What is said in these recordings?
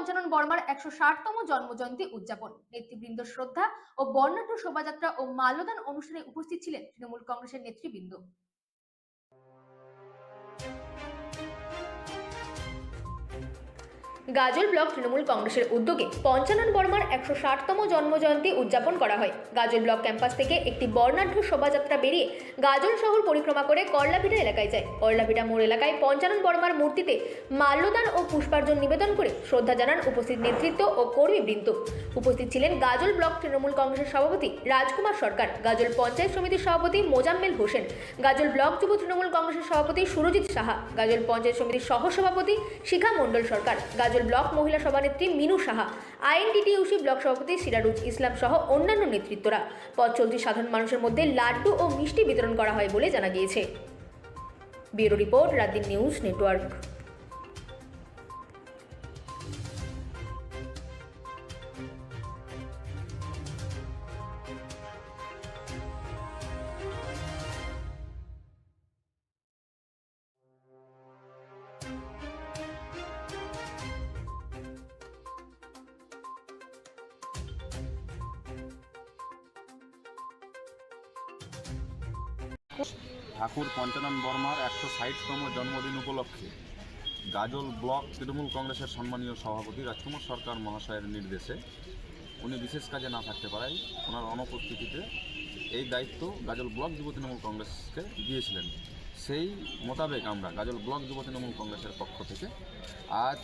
পঞ্চানন বর্মার 160তম জন্মজয়ন্তী উদযাপন। নেতৃবৃন্দ শ্রদ্ধা ও বর্ণাঢ্য শোভাযাত্রা ও মাল্যদান অনুষ্ঠানে উপস্থিত ছিলেন তৃণমূল কংগ্রেসের নেতৃবৃন্দ। গাজল ব্লক তৃণমূল কংগ্রেসের উদ্যোগে পঞ্চানন বর্মার 160তম জন্মজয়ন্তী উদযাপন করা হয়। গাজল ব্লক ক্যাম্পাস থেকে একটি বর্ণাঢ্য শোভাযাত্রা বেরিয়ে গাজল শহর পরিক্রমা করে করলাভিটা এলাকায় যায়। করলাভিটা মোড় এলাকায় পঞ্চানন বর্মার মূর্তিতে মাল্যদান ও পুষ্পার্ঘ্য নিবেদন করে শ্রদ্ধা জানান উপস্থিত নেতৃত্ব ও কর্মীবৃন্দ। উপস্থিত ছিলেন গাজল ব্লক তৃণমূল কংগ্রেসের সভাপতি রাজকুমার সরকার, গাজল পঞ্চায়েত সমিতির সভাপতি মোজাম্মেল হোসেন, গাজল ব্লক যুব তৃণমূল কংগ্রেসের সভাপতি সুরজিৎ সাহা, গাজল পঞ্চায়েত সমিতির সহসভাপতি শিখা মণ্ডল সরকার, গাজল ব্লক মহিলা সভানেত্রী মিনু সাহা, আইএনটিটিইউসি ব্লক সভাপতি সিরাজুল ইসলাম সহ অন্যান্য নেতৃত্বরা। পথ চলতি সাধারণ মানুষের মধ্যে লাড্ডু ও মিষ্টি বিতরণ করা হয় বলে জানা গিয়েছে। Bureau report, রাতদিন news network. ঠাকুর পঞ্চানন বর্মার 160তম জন্মদিন উপলক্ষে গাজল ব্লক তৃণমূল কংগ্রেসের সম্মানীয় সভাপতি রাজকুমার সরকার মহাশয়ের নির্দেশে উনি বিশেষ কাজে না থাকতে পারায় ওনার অনুপস্থিতিতে এই দায়িত্ব গাজল ব্লক যুব তৃণমূল কংগ্রেসকে দিয়েছিলেন। সেই মোতাবেক আমরা গাজল ব্লক যুব তৃণমূল কংগ্রেসের পক্ষ থেকে আজ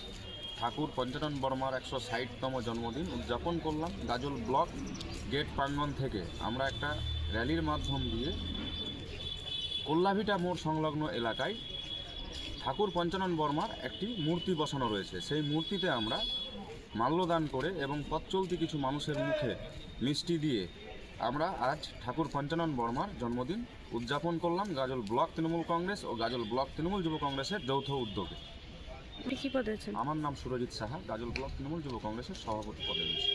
ঠাকুর পঞ্চানন বর্মার 160তম জন্মদিন উদযাপন করলাম। গাজল ব্লক গেট প্রাঙ্গণ থেকে আমরা একটা র্যালির মাধ্যম দিয়ে করলাভিটা মোড় সংলগ্ন এলাকায় ঠাকুর পঞ্চানন বর্মার একটি মূর্তি বসানো রয়েছে। সেই মূর্তিতে আমরা মাল্যদান করে এবং পথ চলতি কিছু মানুষের মুখে মিষ্টি দিয়ে আমরা আজ ঠাকুর পঞ্চানন বর্মার জন্মদিন উদযাপন করলাম গাজল ব্লক তৃণমূল কংগ্রেস ও গাজল ব্লক তৃণমূল যুব কংগ্রেসের যৌথ উদ্যোগে। কি পদে আছেন? আমার নাম সুরজিৎ সাহা, গাজল ব্লক তৃণমূল যুব কংগ্রেসের সভাপতি পদে রয়েছে।